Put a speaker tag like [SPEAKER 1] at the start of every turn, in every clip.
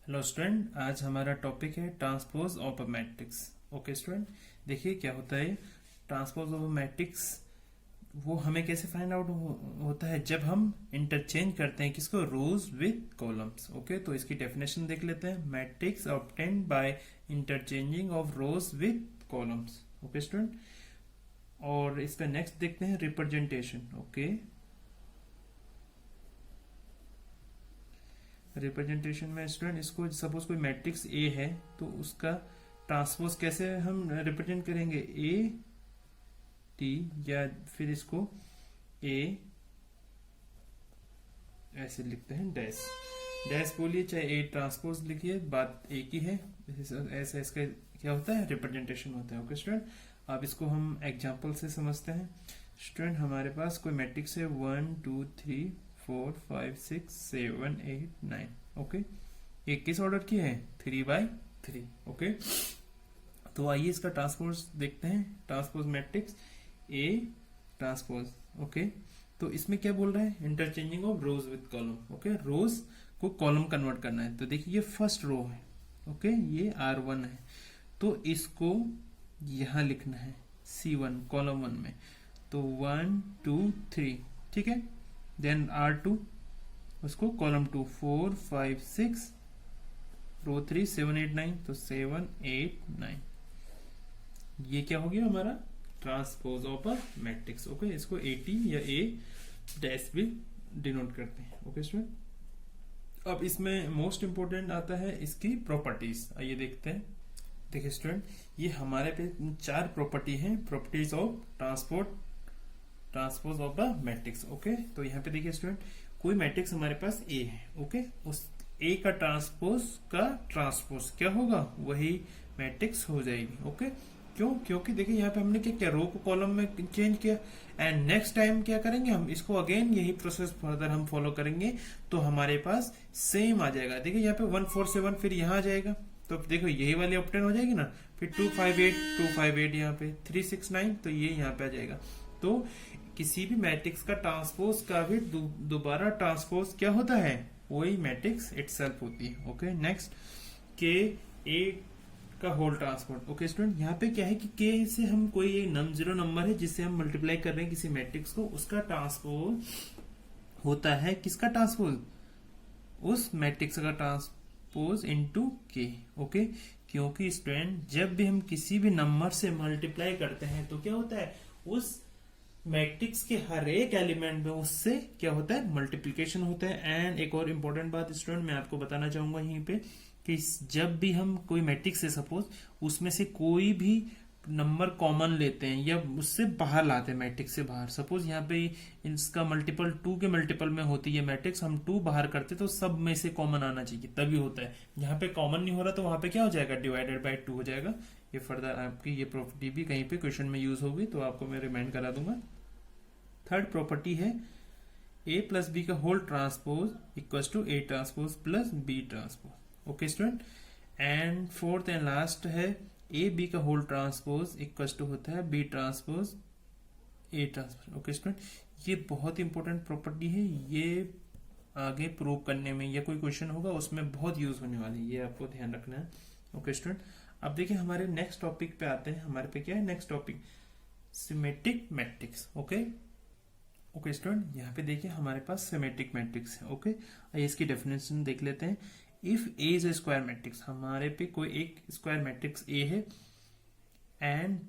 [SPEAKER 1] Hello student, आज हमारा topic है transpose of a matrix. Okay student, देखिए क्या होता है ट्रांसपोज ऑफ अ मैट्रिक्स। वो हमें कैसे फाइंड आउट होता है जब हम इंटरचेंज करते हैं किसको, रोज विद कॉलम्स। ओके, तो इसकी डेफिनेशन देख लेते हैं। Matrix obtained by interchanging of rows with columns. Okay student, और इसका नेक्स्ट देखते हैं रिप्रेजेंटेशन। ओके, रिप्रेजेंटेशन में स्टूडेंट इसको सपोज कोई मैट्रिक्स ए है तो उसका ट्रांसपोज कैसे हम रिप्रेजेंट करेंगे, ए टी, या फिर इसको ए ऐसे लिखते हैं, डैश डैश बोलिए चाहे ए ट्रांसपोज लिखिए, बात एक ही है। ऐसा इसका क्या होता है, रिप्रेजेंटेशन होता है। ओके स्टूडेंट, अब इसको हम एग्जांपल से समझते हैं। स्टूडेंट हमारे पास कोई मैट्रिक्स है 1 2 3 4 5 6 7 8 9। ओके, ये किस ऑर्डर की है, 3x3। ओके, तो आइए इसका ट्रांसपोज देखते हैं। Transpose matrix A transpose. Okay, तो इसमें क्या बोल रहा है, interchanging of rows with column. Okay, rows को कॉलम कन्वर्ट करना है। तो देखिए ये फर्स्ट रो है। ओके, ये R1 है, तो इसको यहां लिखना है C1 कॉलम 1 में। तो 1 2 3, ठीक है। देन R2 उसको कॉलम 2 4 5 6, रो 3 7 8 9, तो 7 8 9। ये क्या हो गया हमारा transpose of a matrix. Okay, इसको AT या A डैश भी डिनोट करते हैं। ओके स्टूडेंट, अब इसमें मोस्ट इंपोर्टेंट आता है इसकी प्रॉपर्टीज। आइए देखते हैं। देखिए स्टूडेंट, ये हमारे पे 4 प्रॉपर्टी हैं, properties of transpose of a matrix. Okay, तो यहाँ पे देखिए स्टूडेंट, कोई मैट्रिक्स हमारे पास ए है। ओके, उस ए का ट्रांसपोज क्या होगा, वही मैट्रिक्स हो जाएगी। ओके, क्यों, क्योंकि देखिए यहाँ पे हमने क्या किया, रो को कॉलम में चेंज किया। एंड नेक्स्ट टाइम क्या करेंगे हम, इसको अगेन यही प्रोसेस फर्दर हम फॉलो करेंगे तो हमारे पास सेम आ जाएगा। देखिए यहाँ पे 1 4 7 फिर यहाँ आ जाएगा, तो देखो यही वाली ऑप्टेन हो जाएगी ना। फिर 2 5 8 यहाँ पे 3 6 9, तो ये यहाँ पे आ जाएगा। तो किसी भी मैट्रिक्स का ट्रांसपोज का भी दोबारा ट्रांसपोज क्या होता है, वही मैट्रिक्स इटसेल्फ होती है। ओके, नेक्स्ट के ए का होल ट्रांसपोज। ओके स्टूडेंट, यहाँ पे क्या है कि के से हम कोई एक जीरो नंबर है जिससे हम मल्टीप्लाई कर रहे हैं किसी मैट्रिक्स को, उसका ट्रांसपोज होता है किसका ट्रांसपोज, उस मैट्रिक्स का ट्रांसपोज इनटू के। ओके, क्योंकि स्टूडेंट जब भी हम किसी भी नंबर से मल्टीप्लाई करते हैं तो क्या होता है, उस मैट्रिक्स के हर एक एलिमेंट में उससे क्या होता है, मल्टीप्लीकेशन होता है। एंड एक और इम्पोर्टेंट बात स्टूडेंट मैं आपको बताना चाहूंगा यहीं पे कि जब भी हम कोई मैट्रिक्स है सपोज, उसमें से कोई भी नंबर कॉमन लेते हैं या उससे बाहर लाते हैं मैट्रिक्स से बाहर, सपोज यहाँ पे इसका मल्टीपल 2 के मल्टीपल में होती है मैट्रिक्स, हम 2 बाहर करते तो सब में से कॉमन आना चाहिए तभी होता है। यहाँ पे कॉमन नहीं हो रहा तो वहां पे क्या हो जाएगा, डिवाइडेड बाय 2 हो जाएगा। ये फर्दर आपकी ये प्रॉपर्टी भी कहीं पे क्वेश्चन में यूज होगी तो आपको मैं रिमाइंड करा दूंगा। थर्ड प्रॉपर्टी है a प्लस बी का whole transpose equal to A transpose plus B transpose. Okay student, and fourth and last है ए बी का होल ट्रांसपोज इक्वल टू होता है B transpose A transpose. Okay student, ये बहुत important property है, ये आगे प्रूव करने में या कोई क्वेश्चन होगा उसमें बहुत यूज होने वाली है, ये आपको ध्यान रखना है। ओके स्टूडेंट, अब देखिए हमारे नेक्स्ट टॉपिक पे आते हैं। हमारे पे क्या है next topic, symmetric matrix. Okay student, यहाँ पे देखिए हमारे पास सिमेट्रिक मैट्रिक्स है। ओके, आइए इसकी डेफिनेशन देख लेते हैं। If A is a square matrix, हमारे पे कोई एक स्क्वायर मैट्रिक्स ए है एंड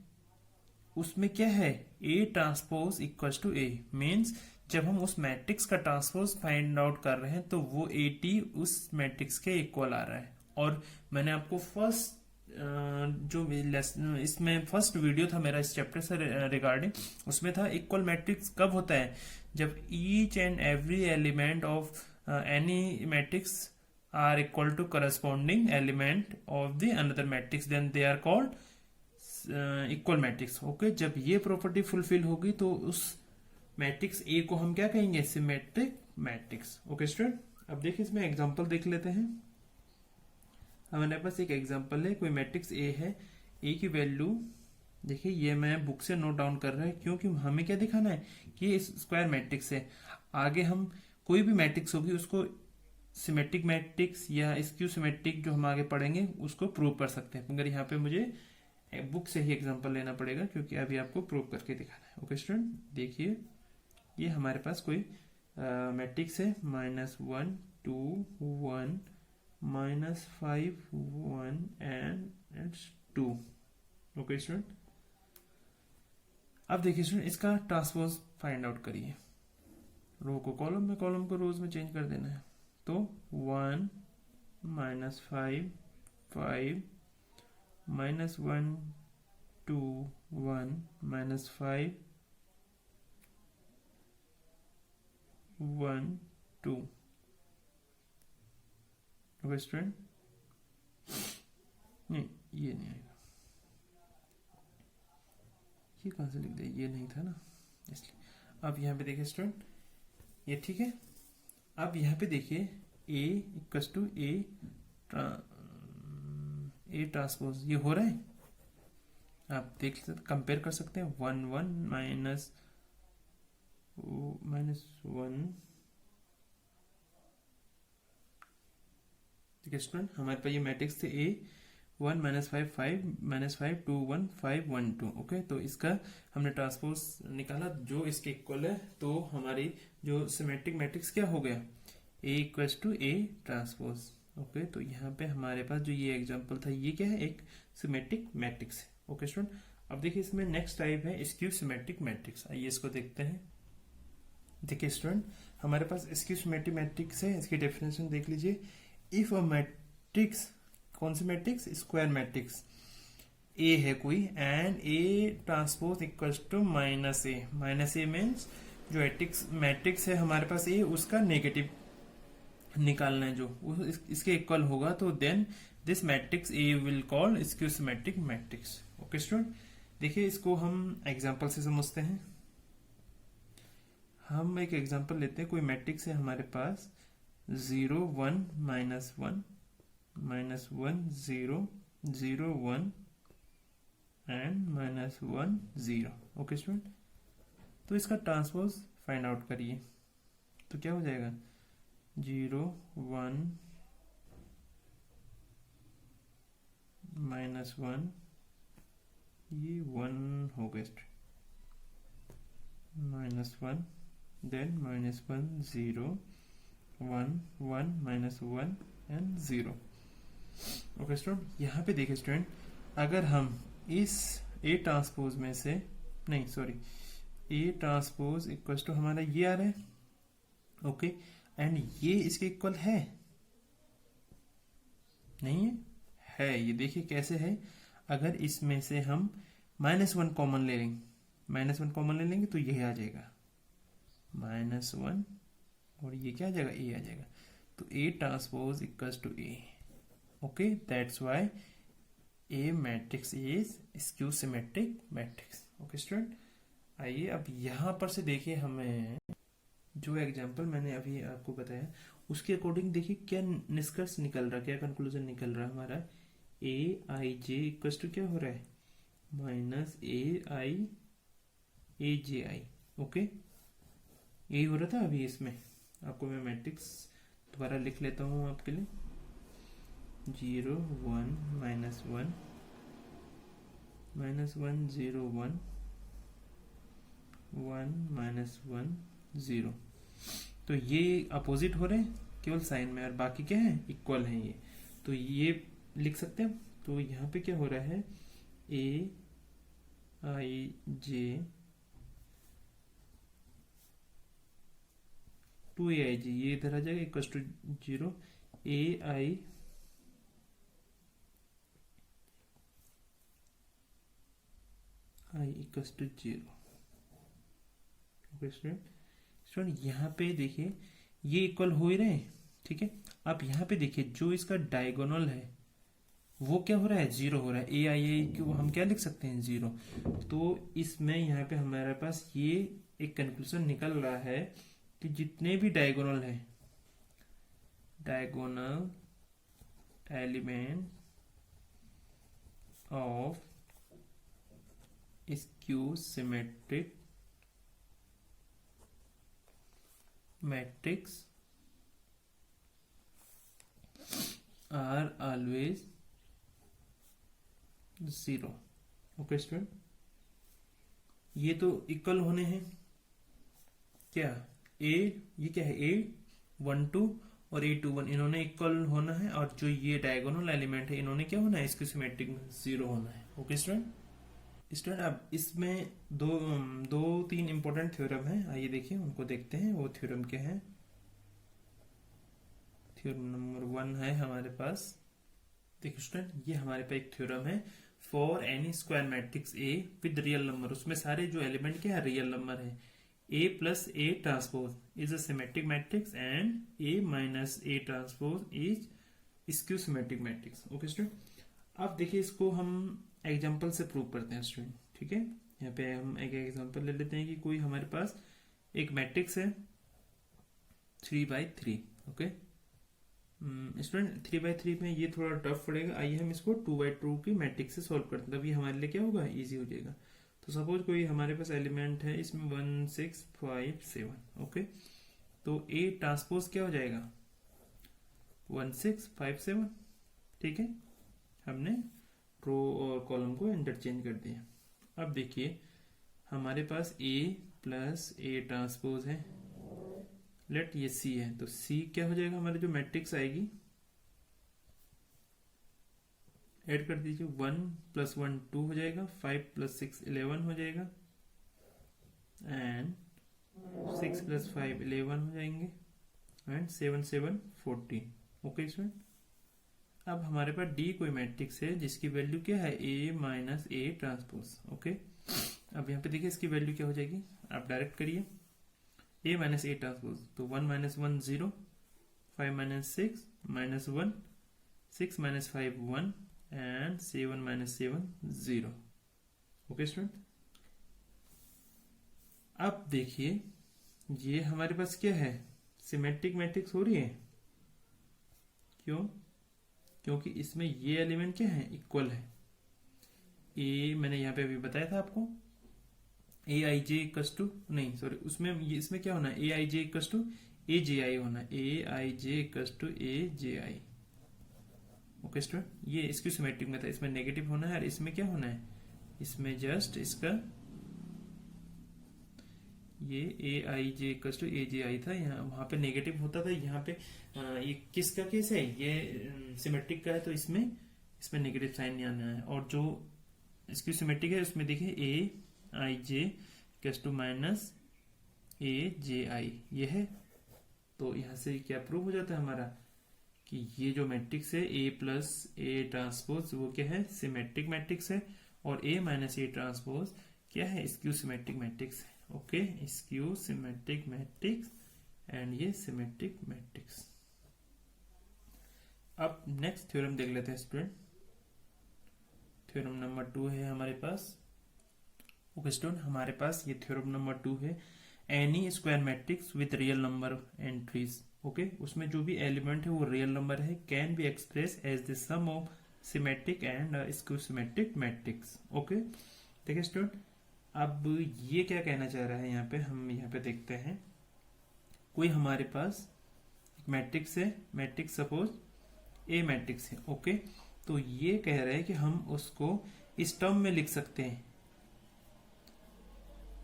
[SPEAKER 1] उसमें क्या है, A transpose equal to A, means जब हम उस मैट्रिक्स का ट्रांसपोज फाइंड आउट कर रहे हैं तो वो ए टी उस मैट्रिक्स के इक्वल आ रहा है। और मैंने आपको फर्स्ट जो इसमें फर्स्ट वीडियो था मेरा इस चैप्टर से रिगार्डिंग, उसमें था इक्वल मैट्रिक्स कब होता है, जब each and every element of any matrix are equal to corresponding element of the another matrix, then they are called equal matrix. Okay, जब ये प्रॉपर्टी फुलफिल होगी तो उस मैट्रिक्स ए को हम क्या कहेंगे, सिमेट्रिक मैट्रिक्स। ओके स्टूडेंट, अब देखिए इसमें एग्जांपल देख लेते हैं। हमारे पास एक एग्जांपल है, कोई मैट्रिक्स ए है, ए की वैल्यू देखिए, ये मैं बुक से नोट डाउन कर रहा है क्योंकि हमें क्या दिखाना है कि ये स्क्वायर मैट्रिक्स है। आगे हम कोई भी मैट्रिक्स होगी उसको सिमेट्रिक मैट्रिक्स या स्क्यू सिमेट्रिक जो हम आगे पढ़ेंगे उसको प्रूव कर सकते हैं, मगर यहाँ पे मुझे बुक से ही एग्जांपल लेना पड़ेगा क्योंकि अभी आपको प्रूव करके दिखाना है। ओके स्टूडेंट, देखिए ये हमारे पास कोई मैट्रिक्स है -1 2 1 -5 1 एंड 2। ओके स्टूडेंट, अब देखिए स्टूडेंट इसका ट्रांसपोज फाइंड आउट करिए। रो को कॉलम में, कॉलम को रोज में चेंज कर देना है। तो 1 -5 5 -1 2 1 -5 1 2। ओके स्टूडेंट, नहीं ये नहीं आएगा, ये कहां से लिख दिया, ये नहीं था ना इसलिए। अब यहाँ पे देखिए स्टूडेंट ये ठीक है। अब यहाँ पे देखिए A equals to A transpose ये हो रहा है, आप देख सकते कंपेयर कर सकते हैं। 1 1 -1 ठीक है स्टूडेंट, हमारे पास ये मैट्रिक्स थे A 1 -5 5 -5 2 1 5 1 2। ओके, तो इसका हमने ट्रांसपोज निकाला जो इसके इक्वल है, तो हमारी जो सिमेट्रिक मैट्रिक्स क्या हो गया, A equals to A transpose. Okay, तो यहाँ पे हमारे पास जो ये एग्जांपल था ये क्या है, एक सिमेट्रिक मैट्रिक्स है। ओके स्टूडेंट, अब देखिए इसमें नेक्स्ट टाइप है स्क्यू सिमेट्रिक मैट्रिक्स। आइए इसको देखते हैं। देखिए स्टूडेंट हमारे पास स्क्यू सिमेट्रिक मैट्रिक्स है, इसकी डेफिनेशन देख लीजिए। इफ अ मैट्रिक्स, कौन सी मैट्रिक्स, स्क्वायर मैट्रिक्स ए है कोई, and A transpose equals to -a। -a means जो मैट्रिक्स है हमारे पास ए, उसका नेगेटिव निकालना है जो इसके इक्वल होगा, तो then this matrix A will called skew symmetric matrix. Okay student, देखिए इसको हम एग्जांपल से समझते हैं। हम एक एग्जांपल लेते हैं, कोई मैट्रिक्स है हमारे पास 0 1 -1 -1 0 0 1 एंड -1 0। ओके स्टूडेंट, तो इसका ट्रांसपोज फाइंड आउट करिए, तो क्या हो जाएगा 0 1 -1, ये 1 हो गया -1, देन -1 0 1 1 -1 एंड 0। ओके स्टूडेंट, यहाँ पे देखिए स्टूडेंट, अगर हम इस A ट्रांसपोज में से, नहीं sorry, A transpose equal to हमारा ये आ रहा है। ओके, एंड ये इसके इक्वल है, नहीं है ये देखिए कैसे है। अगर इसमें से हम -1 कॉमन ले लेंगे, -1 कॉमन ले लेंगे तो यही आ जाएगा -1, और ये क्या आ जाएगा, A आ जाएगा। तो A transpose equals to A। ओके, that's why A matrix is skew symmetric matrix. Okay student, आइए अब यहां पर से देखिए, हमें जो एग्जांपल मैंने अभी आपको बताया उसके अकॉर्डिंग देखिए क्या निष्कर्ष निकल रहा है, क्या कंक्लूजन निकल रहा है हमारा। AIJ इक्वल्स टू क्या हो रहा है, -AIAJI। ओके, यही हो रहा था अभी। इसमें आपको मैं मैट्रिक्स दोबारा लिख लेता हूँ आपके लिए। 0 1 -1 -1 0 1 1 -1 0। तो ये अपोजिट हो रहे हैं केवल साइन में, और बाकी क्या है, इक्वल है ये, तो ये लिख सकते हैं। तो यहाँ पे क्या हो रहा है, AIJ 2AIJ, ये इधर आ जाएगा equal to 0, AI equal to 0। Okay student, यहाँ पे देखिए ये इक्वल हो ही रहे हैं, ठीक है। अब यहाँ पे देखिए जो इसका डायगोनल है वो क्या हो रहा है, 0 हो रहा है। AIA को हम क्या लिख सकते हैं, 0। तो इसमें यहाँ पे हमारे पास ये एक कंक्लूजन निकल रहा है कि जितने भी डायगोनल है, diagonal element of skew symmetric matrix is 0। Okay student, ये तो इक्वल होने हैं क्या, ये क्या है, A12 और A21 इन्होंने इक्वल होना है, और जो ये डायगोनल एलिमेंट है इन्होंने क्या होना है, इसके सिमेट्रिक में 0 होना है। ओके स्टूडेंट, अब इसमें दो तीन इंपॉर्टेंट थ्योरम है, आइए देखिए उनको देखते हैं। वो थ्योरम क्या है, थ्योरम नंबर 1 है हमारे पास। देखिए स्टूडेंट, ये हमारे पास एक थ्योरम है, for any square matrix A with real number, उसमें सारे जो एलिमेंट क्या है रियल नंबर है, A plus A transpose is a symmetric matrix and A minus A transpose is skew symmetric matrix। Okay student, अब देखिए इसको हम एग्जांपल से प्रूव करते हैं स्टूडेंट। ठीक है, यहाँ पे हम एक एग्जांपल ले लेते हैं कि कोई हमारे पास एक मैट्रिक्स है 3/3। ओके स्टूडेंट, 3/3 में ये थोड़ा टफ पड़ेगा, आइए हम इसको 2/2 की मैट्रिक्स से सॉल्व करते हैं, तब ये हमारे लिए क्या होगा, इजी हो जाएगा। तो सपोज कोई हमारे पास एलिमेंट है इसमें 1 6 5 7। ओके, तो A ट्रांसपोज क्या हो जाएगा, 1 6 5 7। ठीक है, हमने रो और कॉलम को इंटरचेंज कर दिया। अब देखिए हमारे पास A प्लस A ट्रांसपोज है, लेट ये C है, तो C क्या हो जाएगा, हमारे जो मैट्रिक्स आएगी, ऐड कर दीजिए, 1 + 1 2 हो जाएगा, 5 + 6 11 हो जाएगा, एंड 6 + 5 11 हो जाएंगे, एंड 7 7 14। ओके स्टूडेंट, अब हमारे पास D कोई मैट्रिक्स है जिसकी वैल्यू क्या है, A minus A transpose. Okay, अब यहाँ पे देखिए इसकी वैल्यू क्या हो जाएगी, आप डायरेक्ट करिए, A माइनस A ट्रांसपोज, तो 1 - 1 0, 5 - 6 -1, 6 - 5 1, and 7 - 7 0। ओके स्टूडेंट, अब देखिए ये हमारे पास क्या है, सिमेट्रिक मैट्रिक्स हो रही है, क्यों, क्योंकि इसमें ये एलिमेंट क्या है, इक्वल है। ए मैंने यहाँ पे अभी बताया था आपको, Aij नहीं सॉरी, उसमें इसमें क्या होना है, Aij Aji होना है, Aij Aji। ओके स्टूडेंट, ये इसकी सिमेट्रिक में था, इसमें नेगेटिव होना है और इसमें क्या होना है, इसमें जस्ट इसका ये Aij Aji था, यहाँ वहां पे नेगेटिव होता था, यहाँ पे ये किसका केस है, ये सिमेट्रिक का है, तो इसमें नेगेटिव साइन नहीं आना है। और जो इसकी सिमेट्रिक है उसमें देखिए Aij माइनस Aji ये है, तो यहाँ से क्या प्रूव हो जाता है हमारा कि ये जो मैट्रिक्स है A प्लस A ट्रांसपोज वो क्या है, सिमेट्रिक मैट्रिक्स है, और A माइनस A ट्रांसपोज क्या है, स्क्यू सिमेट्रिक मैट्रिक्स है। Okay, skew symmetric matrix and ये सिमेट्रिक मैट्रिक्स। अब नेक्स्ट थ्योरम देख लेते हैं स्टूडेंट, थ्योरम नंबर 2 है हमारे पास। ओके स्टूडेंट, हमारे पास ये थ्योरम नंबर 2 है, any square matrix with real number entries. Okay, उसमें जो भी एलिमेंट है वो रियल नंबर है, can be express as the sum of symmetric and skew symmetric matrix. Okay, देखिए स्टूडेंट, अब ये क्या कहना चाह रहा है, यहाँ पे हम यहाँ पे देखते हैं, कोई हमारे पास एक मैट्रिक्स है, मैट्रिक्स सपोज ए मैट्रिक्स है। ओके, तो ये कह रहे हैं कि हम उसको इस टर्म में लिख सकते हैं,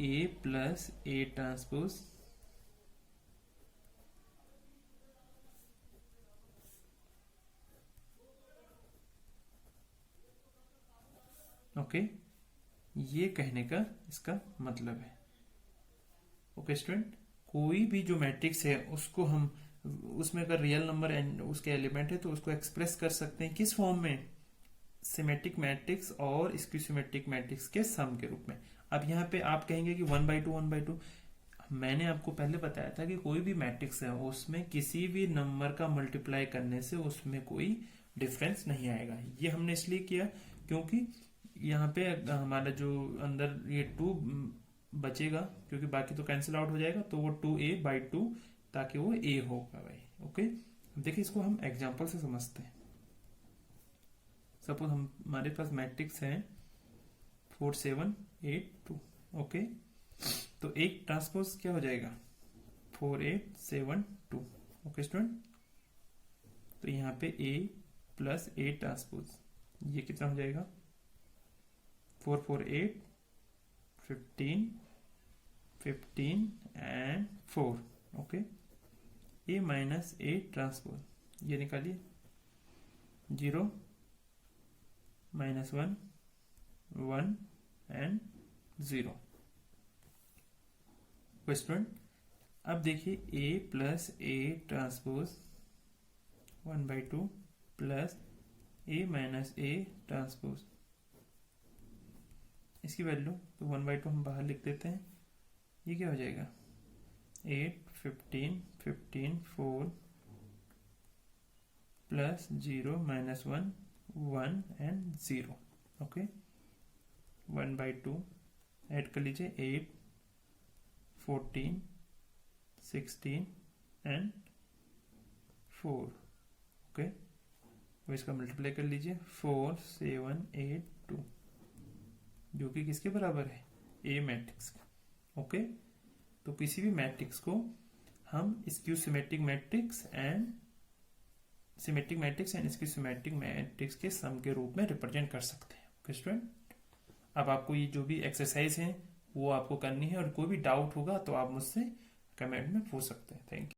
[SPEAKER 1] A plus A transpose okay, ये कहने का इसका मतलब है। ओके स्टूडेंट, कोई भी जो मैट्रिक्स है उसको हम उसमें अगर रियल नंबर उसके एलिमेंट है तो उसको एक्सप्रेस कर सकते हैं किस फॉर्म में, सिमेट्रिक मैट्रिक्स और स्क्यू सिमेट्रिक मैट्रिक्स के सम के रूप में। अब यहाँ पे आप कहेंगे कि 1/2 1/2, मैंने आपको पहले बताया था कि कोई भी मैट्रिक्स है उसमें किसी भी नंबर का मल्टीप्लाई करने से उसमें कोई डिफरेंस नहीं आएगा। ये हमने इसलिए किया क्योंकि यहाँ पे हमारा जो अंदर ये 2 बचेगा, क्योंकि बाकी तो कैंसिल आउट हो जाएगा, तो वो 2a/2 ताकि वो a होगा भाई। ओके, देखिए इसको हम एग्जांपल से समझते हैं। सपोज हमारे पास मैट्रिक्स है 4 7 8 2। ओके, तो एक ट्रांसपोज क्या हो जाएगा, 4 8 7 2। ओके स्टूडेंट, तो यहाँ पे A प्लस ए ट्रांसपोज, ये कितना हो जाएगा 4 4 8 15 15 and 4, okay. A minus A transpose, ये निकालिए 0 -1 1 एंड 0। स्टूडेंट अब देखिए A plus A transpose 1/2 plus A minus A transpose, इसकी वैल्यू तो 1/2 हम बाहर लिख देते हैं, ये क्या हो जाएगा 8 15 15 4 प्लस 0 -1 1 एंड 0, ओके। 1/2 ऐड कर लीजिए 8 14 16 एंड 4, ओके। तो इसका मल्टीप्लाई कर लीजिए 4 7 8 2, जो कि किसके बराबर है ए मैट्रिक्स का, ओके। तो किसी भी मैट्रिक्स को हम skew symmetric matrix and symmetric matrix and skew symmetric matrix के सम के रूप में रिप्रेजेंट कर सकते हैं, ओके स्टूडेंट। अब आपको ये जो भी एक्सरसाइज है वो आपको करनी है, और कोई भी डाउट होगा तो आप मुझसे कमेंट में पूछ सकते हैं। Thank you.